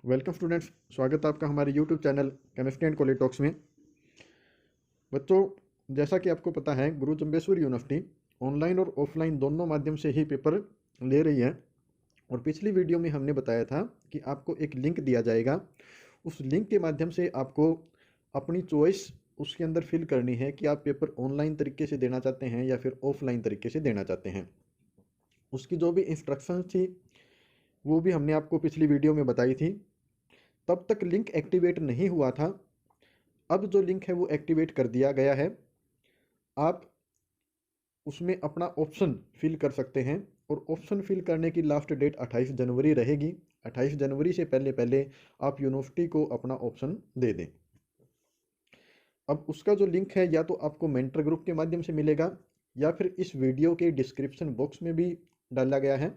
Welcome students, स्वागत है आपका हमारे YouTube channel chemistry and college talks में। बच्चों, जैसा कि आपको पता है, गुरु जम्बेश्वर यूनिवर्सिटी ऑनलाइन और ऑफलाइन दोनों माध्यम से ही पेपर ले रही है। और पिछली वीडियो में हमने बताया था कि आपको एक लिंक दिया जाएगा। उस लिंक के माध्यम से आपको अपनी चॉइस उसके अंदर फिल करनी है कि आप पेपर ऑनलाइन तरीके से देना चाहते हैं या फिर ऑफलाइन तरीके से देना चाहते हैं। उसकी जो भी इंस्ट्रक्शंस थी वो भी हमने आपको पिछली वीडियो में बताई थी। तब तक लिंक एक्टिवेट नहीं हुआ था। अब जो लिंक है वो एक्टिवेट कर दिया गया है। आप उसमें अपना ऑप्शन फिल कर सकते हैं और ऑप्शन फिल करने की लास्ट डेट 28 जनवरी रहेगी। 28 जनवरी से पहले पहले आप यूनिवर्सिटी को अपना ऑप्शन दे दें। अब उसका जो लिंक है या तो आपको मेंटर ग्रुप के माध्यम से मिलेगा या फिर इस वीडियो के डिस्क्रिप्शन बॉक्स में भी डाला गया है।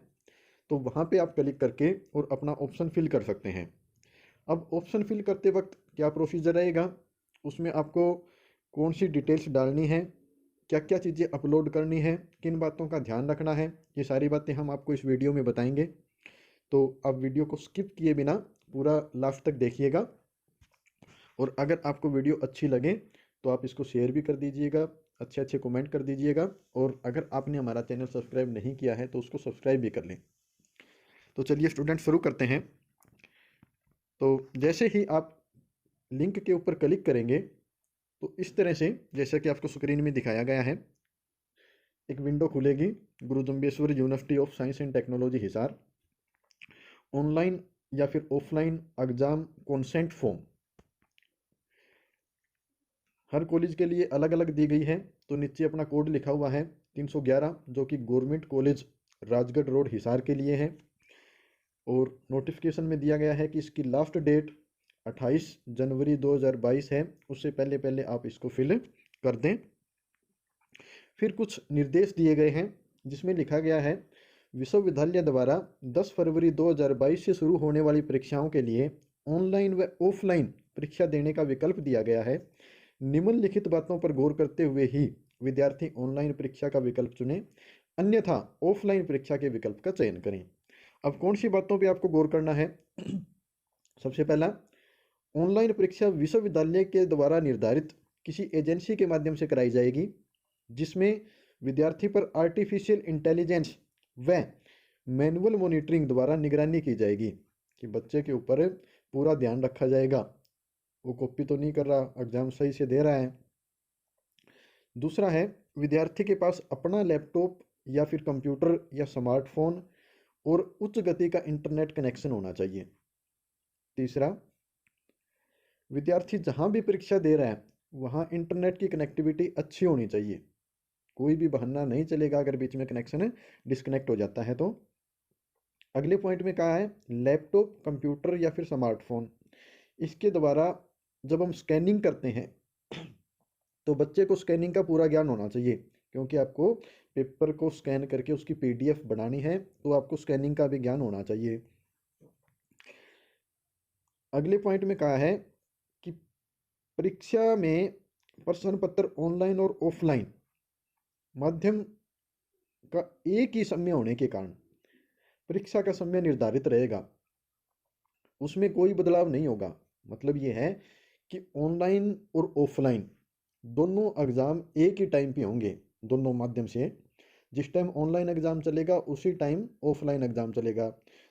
तो वहाँ पे आप क्लिक करके और अपना ऑप्शन फिल कर सकते हैं। अब ऑप्शन फिल करते वक्त क्या प्रोसीजर रहेगा, उसमें आपको कौन सी डिटेल्स डालनी है, क्या क्या चीज़ें अपलोड करनी है, किन बातों का ध्यान रखना है, ये सारी बातें हम आपको इस वीडियो में बताएंगे। तो आप वीडियो को स्किप किए बिना पूरा लास्ट तक देखिएगा। और अगर आपको वीडियो अच्छी लगे तो आप इसको शेयर भी कर दीजिएगा, अच्छे अच्छे कमेंट कर दीजिएगा। और अगर आपने हमारा चैनल सब्सक्राइब नहीं किया है तो उसको सब्सक्राइब भी कर लें। तो चलिए स्टूडेंट, शुरू करते हैं। तो जैसे ही आप लिंक के ऊपर क्लिक करेंगे तो इस तरह से, जैसा कि आपको स्क्रीन में दिखाया गया है, एक विंडो खुलेगी। गुरु Jambheshwar university of science and technology Hisar, online या फिर ऑफलाइन एग्जाम कॉन्सेंट फॉर्म। हर कॉलेज के लिए अलग अलग दी गई है। तो नीचे अपना कोड लिखा हुआ है 311, जो कि government college Rajgarh road Hisar के लिए है। और नोटिफिकेशन में दिया गया है कि इसकी लास्ट डेट 28 जनवरी 2022 है। उससे पहले पहले आप इसको फिल कर दें। फिर कुछ निर्देश दिए गए हैं जिसमें लिखा गया है, विश्वविद्यालय द्वारा 10 फरवरी 2022 से शुरू होने वाली परीक्षाओं के लिए ऑनलाइन व ऑफलाइन परीक्षा देने का विकल्प दिया गया है। निम्नलिखित बातों पर गौर करते हुए ही विद्यार्थी ऑनलाइन परीक्षा का विकल्प चुनें, अन्यथा ऑफलाइन परीक्षा के विकल्प का चयन करें। अब कौन सी बातों पे आपको गौर करना है? सबसे पहला, ऑनलाइन परीक्षा विश्वविद्यालय के द्वारा निर्धारित किसी एजेंसी के माध्यम से कराई जाएगी, जिसमें विद्यार्थी पर आर्टिफिशियल इंटेलिजेंस व मैनुअल मॉनिटरिंग द्वारा निगरानी की जाएगी कि बच्चे के ऊपर पूरा ध्यान रखा जाएगा, वो कॉपी तो नहीं कर रहा, एग्जाम सही से दे रहा है। दूसरा है, विद्यार्थी के पास अपना लैपटॉप या फिर कंप्यूटर या स्मार्टफोन और उच्च गति का इंटरनेट कनेक्शन होना चाहिए। तीसरा, विद्यार्थी जहाँ भी परीक्षा दे रहा है वहाँ इंटरनेट की कनेक्टिविटी अच्छी होनी चाहिए। कोई भी बहाना नहीं चलेगा अगर बीच में कनेक्शन डिस्कनेक्ट हो जाता है तो। अगले पॉइंट में कहा है, लैपटॉप, कंप्यूटर या फिर स्मार्टफोन, इसके द्वारा जब हम स्कैनिंग करते हैं तो बच्चे को स्कैनिंग का पूरा ज्ञान होना चाहिए, क्योंकि आपको पेपर को स्कैन करके उसकी पीडीएफ बनानी है, तो आपको स्कैनिंग का भी ज्ञान होना चाहिए। अगले पॉइंट में कहा है कि परीक्षा में प्रश्न पत्र ऑनलाइन और ऑफलाइन माध्यम का एक ही समय होने के कारण परीक्षा का समय निर्धारित रहेगा, उसमें कोई बदलाव नहीं होगा। मतलब ये है कि ऑनलाइन और ऑफलाइन दोनों एग्ज़ाम एक ही टाइम पे होंगे, दोनों माध्यम से। जिस टाइम ऑनलाइन एग्ज़ाम चलेगा उसी टाइम ऑफलाइन एग्ज़ाम चलेगा।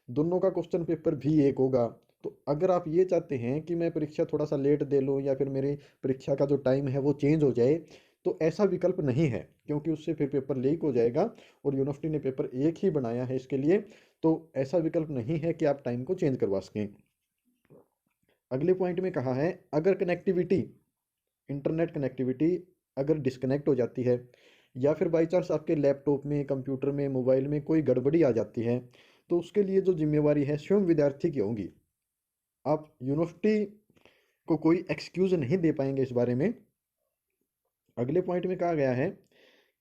दोनों का क्वेश्चन पेपर भी एक होगा। तो अगर आप ये चाहते हैं कि मैं परीक्षा थोड़ा सा लेट दे लूँ या फिर मेरी परीक्षा का जो टाइम है वो चेंज हो जाए, तो ऐसा विकल्प नहीं है, क्योंकि उससे फिर पेपर लीक हो जाएगा। और यूनिवर्सिटी ने पेपर एक ही बनाया है इसके लिए, तो ऐसा विकल्प नहीं है कि आप टाइम को चेंज करवा सकें। अगले पॉइंट में कहा है, अगर कनेक्टिविटी, इंटरनेट कनेक्टिविटी अगर डिस्कनेक्ट हो जाती है या फिर बाई चांस आपके लैपटॉप में, कंप्यूटर में, मोबाइल में कोई गड़बड़ी आ जाती है, तो उसके लिए जो जिम्मेवारी है स्वयं विद्यार्थी की होगी। आप यूनिवर्सिटी को कोई एक्सक्यूज नहीं दे पाएंगे इस बारे में। अगले पॉइंट में कहा गया है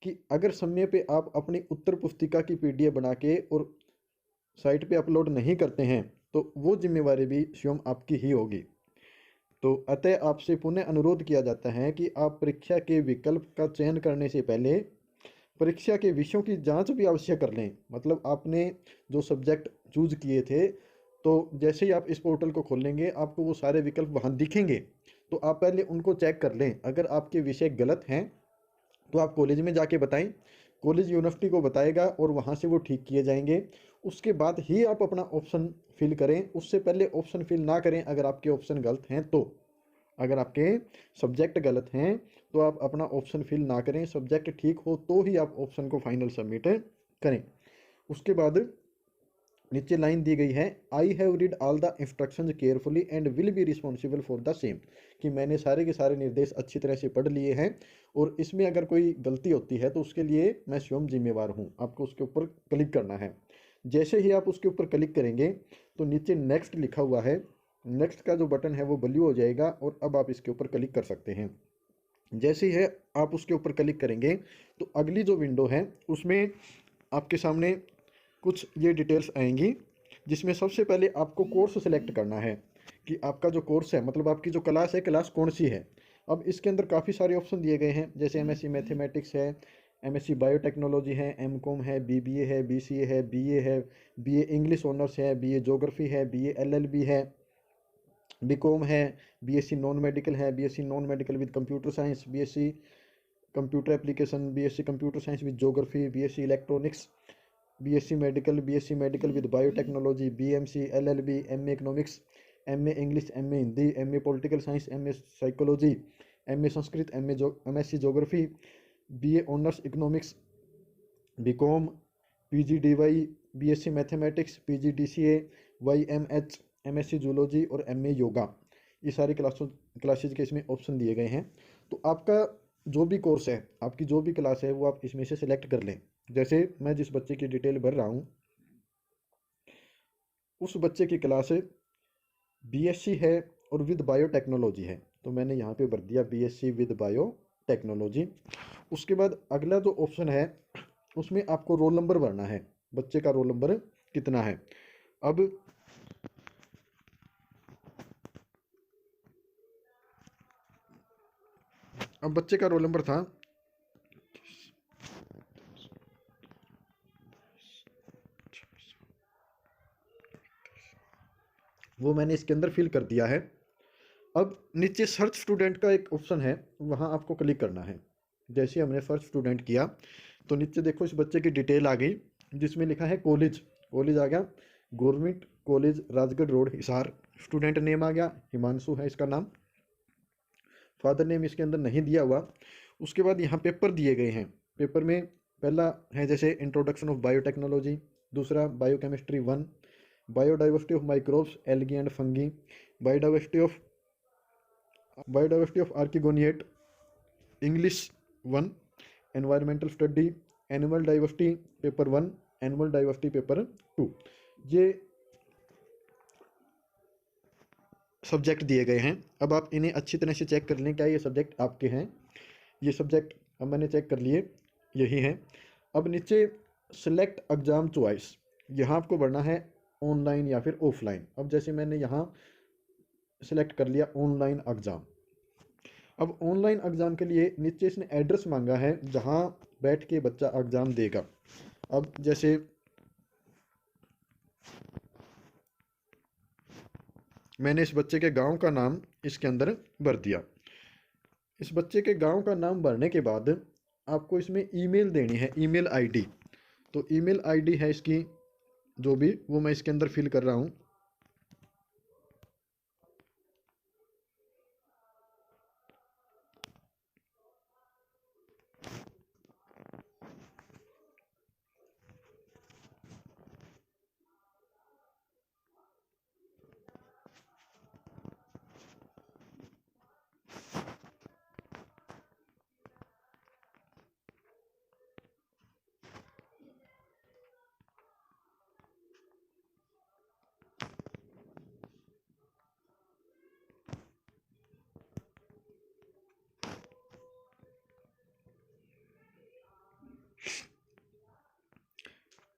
कि अगर समय पे आप अपनी उत्तर पुस्तिका की पीडीएफ बना के और साइट पे अपलोड नहीं करते हैं तो वो जिम्मेवारी भी स्वयं आपकी ही होगी। तो अतः आपसे पुनः अनुरोध किया जाता है कि आप परीक्षा के विकल्प का चयन करने से पहले परीक्षा के विषयों की जांच भी अवश्य कर लें। मतलब आपने जो सब्जेक्ट चूज किए थे तो जैसे ही आप इस पोर्टल को खोल लेंगे आपको वो सारे विकल्प वहाँ दिखेंगे। तो आप पहले उनको चेक कर लें, अगर आपके विषय गलत हैं तो आप कॉलेज में जाके बताएं, कॉलेज यूनिवर्सिटी को बताएगा और वहाँ से वो ठीक किए जाएंगे। उसके बाद ही आप अपना ऑप्शन फिल करें, उससे पहले ऑप्शन फिल ना करें अगर आपके ऑप्शन गलत हैं तो। अगर आपके सब्जेक्ट गलत हैं तो आप अपना ऑप्शन फिल ना करें, सब्जेक्ट ठीक हो तो ही आप ऑप्शन को फाइनल सबमिट करें। उसके बाद नीचे लाइन दी गई है, I have read all the instructions carefully and will be responsible for the same, कि मैंने सारे के सारे निर्देश अच्छी तरह से पढ़ लिए हैं और इसमें अगर कोई गलती होती है तो उसके लिए मैं स्वयं जिम्मेवार हूँ। आपको उसके ऊपर क्लिक करना है। जैसे ही आप उसके ऊपर क्लिक करेंगे तो नीचे नेक्स्ट लिखा हुआ है, नेक्स्ट का जो बटन है वो ब्लू हो जाएगा और अब आप इसके ऊपर क्लिक कर सकते हैं। जैसे ही आप उसके ऊपर क्लिक करेंगे तो अगली जो विंडो है उसमें आपके सामने कुछ ये डिटेल्स आएंगी, जिसमें सबसे पहले आपको कोर्स सेलेक्ट करना है कि आपका जो कोर्स है, मतलब आपकी जो क्लास है, क्लास कौन सी है। अब इसके अंदर काफ़ी सारे ऑप्शन दिए गए हैं, जैसे एमएससी मैथमेटिक्स है, एमएससी बायोटेक्नोलॉजी है, एमकॉम है, बीबीए है, बीसीए है, बीए है, बीए इंग्लिश ऑनर्स है, बीए ज्योग्राफी है, बीए एलएलबी है, बीकॉम है, बीएससी नॉन मेडिकल है, BSc non medical with computer science, BSc computer application, BSc computer science with geography, BSc electronics, BSc medical with biotechnology, BMC, LLB, MA economics, MA English, MA Hindi, MA political science, MA psychology, MA Sanskrit, MSc geography, BA honours economics, BCom, PGDY, BSc mathematics, PGDCA, YMH, MSc zoology और MA yoga. ये सारी classes के इसमें option दिए गए हैं। तो आपका जो भी कोर्स है, आपकी जो भी क्लास है वो आप इसमें से सिलेक्ट कर लें। जैसे मैं जिस बच्चे की डिटेल भर रहा हूँ उस बच्चे की क्लास बीएससी है और विद बायोटेक्नोलॉजी है, तो मैंने यहाँ पे भर दिया बीएससी विद बायोटेक्नोलॉजी। उसके बाद अगला जो ऑप्शन है उसमें आपको रोल नंबर भरना है, बच्चे का रोल नंबर कितना है। अब बच्चे का रोल नंबर था, वो मैंने इसके अंदर फिल कर दिया है। अब नीचे सर्च स्टूडेंट का एक ऑप्शन है, वहाँ आपको क्लिक करना है। जैसे हमने सर्च स्टूडेंट किया तो नीचे देखो इस बच्चे की डिटेल आ गई, जिसमें लिखा है कॉलेज, कॉलेज आ गया government college Rajgarh road Hisar. Student name आ गया, हिमांशु है इसका नाम। फादर नेम इसके अंदर नहीं दिया हुआ। उसके बाद यहाँ पेपर दिए गए हैं। पेपर में पहला है जैसे इंट्रोडक्शन ऑफ बायोटेक्नोलॉजी, दूसरा biochemistry 1, biodiversity of microbes algae and fungi, biodiversity of archegoniate, English 1, environmental study, animal diversity paper 1, animal diversity paper 2। ये सब्जेक्ट दिए गए हैं। अब आप इन्हें अच्छी तरह से चेक कर लें क्या ये सब्जेक्ट आपके हैं। ये सब्जेक्ट अब मैंने चेक कर लिए, यही हैं। अब नीचे सेलेक्ट एग्ज़ाम चॉइस, यहाँ आपको भरना है ऑनलाइन या फिर ऑफलाइन। अब जैसे मैंने यहाँ सेलेक्ट कर लिया ऑनलाइन एग्ज़ाम। अब ऑनलाइन एग्ज़ाम के लिए नीचे इसने एड्रेस मांगा है जहाँ बैठ के बच्चा एग्ज़ाम देगा। अब जैसे मैंने इस बच्चे के गांव का नाम इसके अंदर भर दिया। इस बच्चे के गांव का नाम भरने के बाद आपको इसमें ईमेल देनी है, ईमेल आईडी। तो ईमेल आईडी है इसकी जो भी, वो मैं इसके अंदर फिल कर रहा हूँ।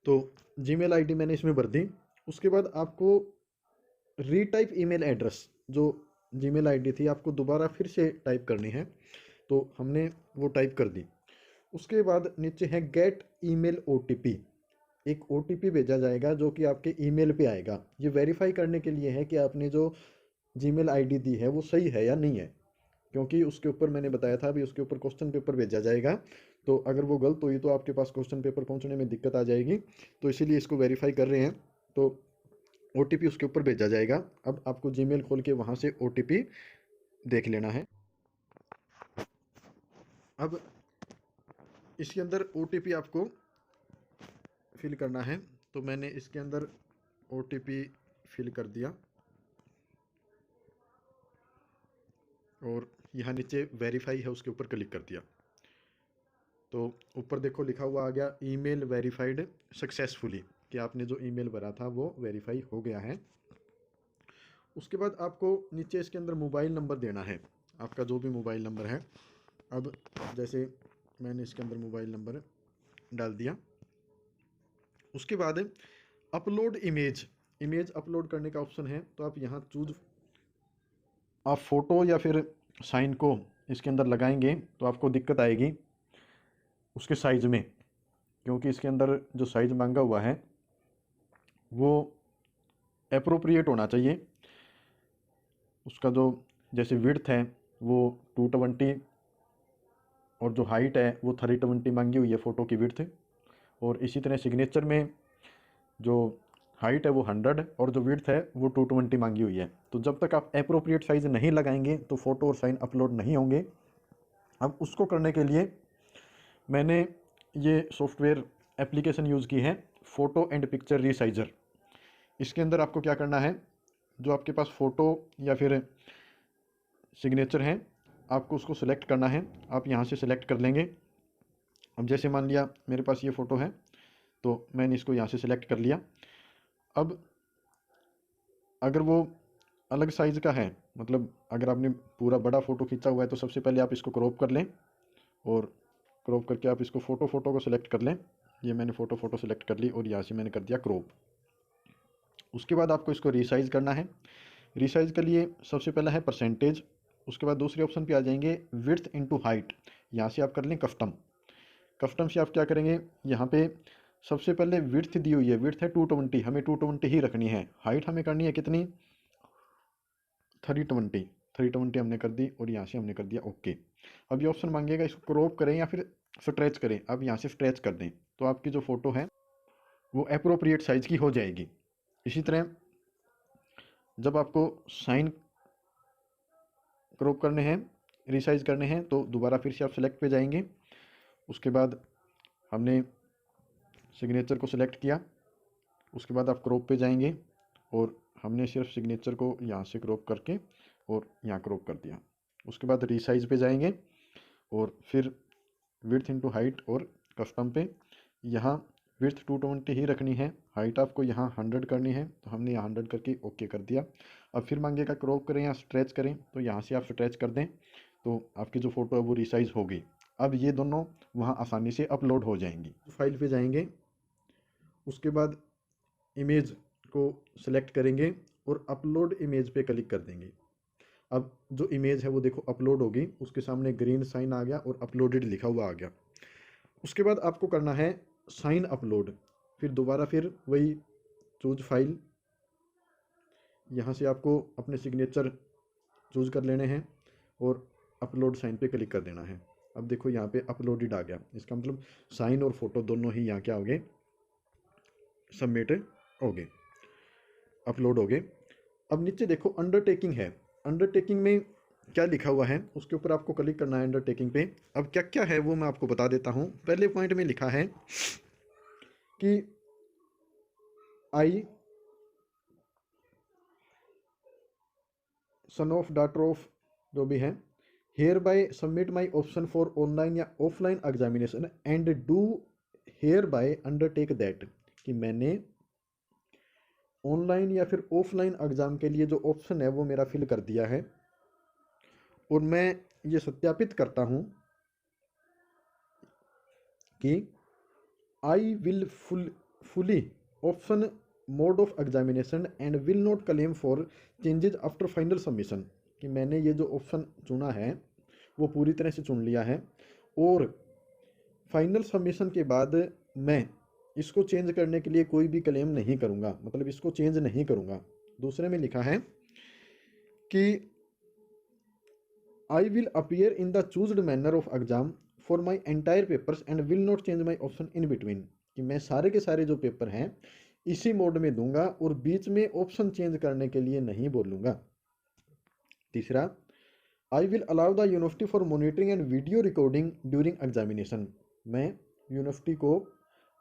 तो जीमेल आईडी मैंने इसमें भर दी। उसके बाद आपको रीटाइप ईमेल एड्रेस, जो जीमेल आईडी थी आपको दोबारा फिर से टाइप करनी है, तो हमने वो टाइप कर दी। उसके बाद नीचे है गेट ईमेल ओटीपी। एक ओटीपी भेजा जाएगा जो कि आपके ईमेल पे आएगा। ये वेरीफाई करने के लिए है कि आपने जो जीमेल आईडी दी है वो सही है या नहीं है, क्योंकि उसके ऊपर मैंने बताया था अभी उसके ऊपर क्वेश्चन पेपर भेजा जाएगा। तो अगर वो गलत हुई तो आपके पास क्वेश्चन पेपर पहुंचने में दिक्कत आ जाएगी। तो इसीलिए इसको वेरीफाई कर रहे हैं। तो ओटीपी उसके ऊपर भेजा जाएगा। अब आपको जीमेल खोल के वहाँ से ओटीपी देख लेना है। अब इसके अंदर ओटीपी आपको फिल करना है। तो मैंने इसके अंदर ओटीपी फिल कर दिया और यहाँ नीचे वेरीफाई है उसके ऊपर क्लिक कर दिया। तो ऊपर देखो लिखा हुआ आ गया ईमेल वेरीफाइड सक्सेसफुली, कि आपने जो ईमेल भरा था वो वेरीफाई हो गया है। उसके बाद आपको नीचे इसके अंदर मोबाइल नंबर देना है, आपका जो भी मोबाइल नंबर है। अब जैसे मैंने इसके अंदर मोबाइल नंबर डाल दिया। उसके बाद अपलोड इमेज, इमेज अपलोड करने का ऑप्शन है। तो आप यहाँ चूज, आप फ़ोटो या फिर साइन को इसके अंदर लगाएंगे तो आपको दिक्कत आएगी उसके साइज़ में, क्योंकि इसके अंदर जो साइज़ मांगा हुआ है वो एप्रोप्रिएट होना चाहिए। उसका जो जैसे विड्थ है वो 220 और जो हाइट है वो 320 मांगी हुई है फ़ोटो की विड्थ। और इसी तरह सिग्नेचर में जो हाइट है वो 100 और जो विड्थ है वो 220 मांगी हुई है। तो जब तक आप एप्रोप्रिएट साइज़ नहीं लगाएंगे तो फ़ोटो और साइन अपलोड नहीं होंगे। अब उसको करने के लिए मैंने ये सॉफ्टवेयर एप्लीकेशन यूज़ की है, फ़ोटो एंड पिक्चर रीसाइजर। इसके अंदर आपको क्या करना है, जो आपके पास फ़ोटो या फिर सिग्नेचर है आपको उसको सिलेक्ट करना है। आप यहाँ से सिलेक्ट कर लेंगे। अब जैसे मान लिया मेरे पास ये फ़ोटो है तो मैंने इसको यहाँ से सिलेक्ट कर लिया। अब अगर वो अलग साइज़ का है, मतलब अगर आपने पूरा बड़ा फ़ोटो खींचा हुआ है तो सबसे पहले आप इसको क्रॉप कर लें और क्रॉप करके आप इसको फ़ोटो को सिलेक्ट कर लें। ये मैंने फ़ोटो सिलेक्ट कर ली और यहाँ से मैंने कर दिया क्रॉप। उसके बाद आपको इसको रीसाइज़ करना है। रीसाइज़ के लिए सबसे पहला है परसेंटेज। उसके बाद दूसरे ऑप्शन पे आ जाएंगे विड्थ इनटू हाइट। यहाँ से आप कर लें कस्टम। कस्टम से आप क्या करेंगे, यहाँ पे सबसे पहले विड्थ दी हुई है, विड्थ है 220, हमें 220 ही रखनी है। हाइट हमें करनी है कितनी, 320, 320 हमने कर दी और यहाँ से हमने कर दिया ओके। अब ये ऑप्शन मांगेगा इसको क्रॉप करें या फिर स्ट्रेच करें। अब यहाँ से स्ट्रेच कर दें तो आपकी जो फ़ोटो है वो अप्रोप्रिएट साइज़ की हो जाएगी। इसी तरह जब आपको साइन क्रॉप करने हैं, रिसाइज करने हैं, तो दोबारा फिर से आप सेलेक्ट पे जाएंगे। उसके बाद हमने सिग्नेचर को सिलेक्ट किया। उसके बाद आप क्रॉप पे जाएंगे और हमने सिर्फ सिग्नेचर को यहाँ से क्रॉप करके और यहाँ क्रॉप कर दिया। उसके बाद रीसाइज पे जाएंगे और फिर विड्थ इनटू हाइट और कस्टम पे यहाँ विड्थ 220 ही रखनी है, हाइट आपको यहाँ 100 करनी है, तो हमने यहाँ 100 करके ओके कर दिया। अब फिर मांगेगा क्रॉप करें या स्ट्रेच करें, तो यहाँ से आप स्ट्रेच कर दें तो आपकी जो फ़ोटो है वो रिसाइज होगी। अब ये दोनों वहाँ आसानी से अपलोड हो जाएंगी। फाइल पे जाएंगे, उसके बाद इमेज को सिलेक्ट करेंगे और अपलोड इमेज पे क्लिक कर देंगे। अब जो इमेज है वो देखो अपलोड होगी, उसके सामने ग्रीन साइन आ गया और अपलोडेड लिखा हुआ आ गया। उसके बाद आपको करना है साइन अपलोड। फिर दोबारा फिर वही चूज फाइल, यहाँ से आपको अपने सिग्नेचर चूज कर लेने हैं और अपलोड साइन पे क्लिक कर देना है। अब देखो यहाँ पे अपलोडेड आ गया, इसका मतलब साइन और फोटो दोनों ही यहाँ क्या हो गए, सबमिट हो गए, अपलोड हो गए। अब नीचे देखो अंडरटेकिंग है, अंडरटेकिंग में क्या लिखा हुआ है उसके ऊपर आपको क्लिक करना है अंडरटेकिंग पे। अब क्या क्या है वो मैं आपको बता देता हूँ। पहले पॉइंट में लिखा है कि I son of daughter of जो भी है hereby submit my option for online या offline examination and do hereby undertake that, कि मैंने ऑनलाइन या फिर ऑफलाइन एग्ज़ाम के लिए जो ऑप्शन है वो मेरा फिल कर दिया है और मैं ये सत्यापित करता हूँ कि I will fully option mode of examination and will not claim for changes after final submission, कि मैंने ये जो ऑप्शन चुना है वो पूरी तरह से चुन लिया है और फाइनल सबमिशन के बाद मैं इसको चेंज करने के लिए कोई भी क्लेम नहीं करूँगा, मतलब इसको चेंज नहीं करूँगा। दूसरे में लिखा है कि I will appear in the chosen manner of exam for my entire papers and will not change my option in between, कि मैं सारे के सारे जो पेपर हैं इसी मोड में दूंगा और बीच में ऑप्शन चेंज करने के लिए नहीं बोलूँगा। तीसरा, I will allow the university for monitoring and video recording during examination, मैं यूनिवर्सिटी को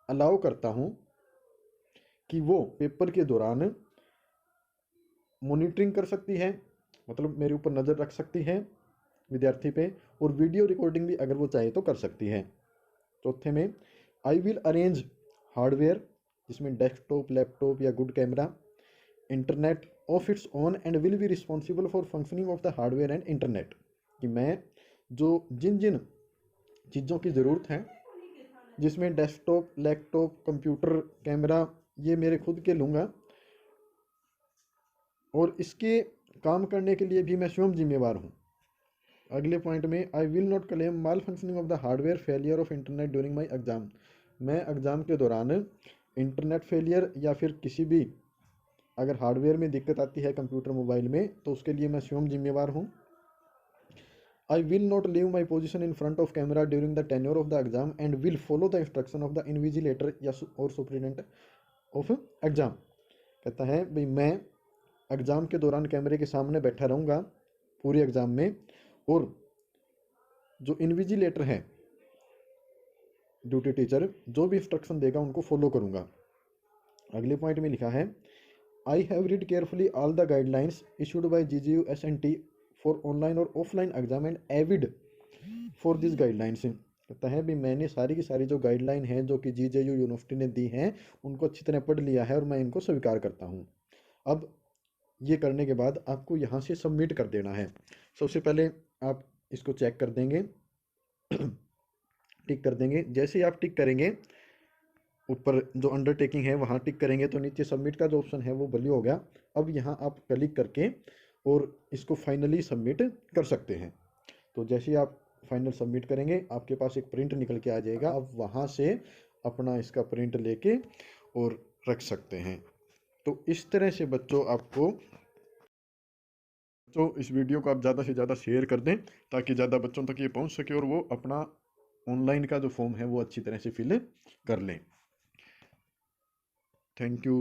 अलाउ करता हूँ कि वो पेपर के दौरान मॉनिटरिंग कर सकती है, मतलब मेरे ऊपर नज़र रख सकती है विद्यार्थी पे, और वीडियो रिकॉर्डिंग भी अगर वो चाहे तो कर सकती है। चौथे में, आई विल अरेंज हार्डवेयर जिसमें डेस्कटॉप, लैपटॉप या good camera, internet of its own and will be responsible for functioning of the hardware and internet, कि मैं जो जिन जिन चीज़ों की ज़रूरत है जिसमें डेस्कटॉप, लैपटॉप, कंप्यूटर, कैमरा, ये मेरे खुद के लूँगा और इसके काम करने के लिए भी मैं स्वयं जिम्मेवार हूँ। अगले पॉइंट में, I will not claim mall functioning of the hardware failure of internet during my exam, मैं एग्ज़ाम के दौरान इंटरनेट फेलियर या फिर किसी भी अगर हार्डवेयर में दिक्कत आती है कंप्यूटर, मोबाइल में, तो उसके लिए मैं स्वयं जिम्मेवार हूँ। I will not leave my position in front of camera during the tenure of the exam and will follow the instruction of the invigilator या और सुप्रिटेंडेंट ऑफ एग्जाम, कहता है भाई मैं एग्ज़ाम के दौरान कैमरे के सामने बैठा रहूँगा पूरे एग्ज़ाम में, और जो इन्विजिलेटर है, ड्यूटी टीचर, जो भी इंस्ट्रक्शन देगा उनको फॉलो करूँगा। अगले पॉइंट में लिखा है, I have read carefully all the guidelines issued by GGU-SNT for online और offline exam and abide for this guidelines, कहता है भी मैंने सारी की सारी जो गाइडलाइन है जो कि GJU यूनिवर्सिटी ने दी हैं उनको अच्छी तरह पढ़ लिया है और मैं इनको स्वीकार करता हूँ। अब ये करने के बाद आपको यहाँ से सबमिट कर देना है। सबसे पहले आप इसको चेक कर देंगे, टिक कर देंगे। जैसे ही आप टिक करेंगे, ऊपर जो अंडरटेकिंग है वहाँ टिक करेंगे तो नीचे सबमिट का जो ऑप्शन है वो ब्लू हो गया। अब यहाँ आप क्लिक करके और इसको फाइनली सबमिट कर सकते हैं। तो जैसे ही आप फाइनल सबमिट करेंगे आपके पास एक प्रिंट निकल के आ जाएगा, अब वहाँ से अपना इसका प्रिंट लेके और रख सकते हैं। तो इस तरह से बच्चों आपको, तो इस वीडियो को आप ज़्यादा से ज़्यादा शेयर कर दें ताकि ज़्यादा बच्चों तक ये पहुंच सके और वो अपना ऑनलाइन का जो फॉर्म है वो अच्छी तरह से फिल कर लें। Thank you.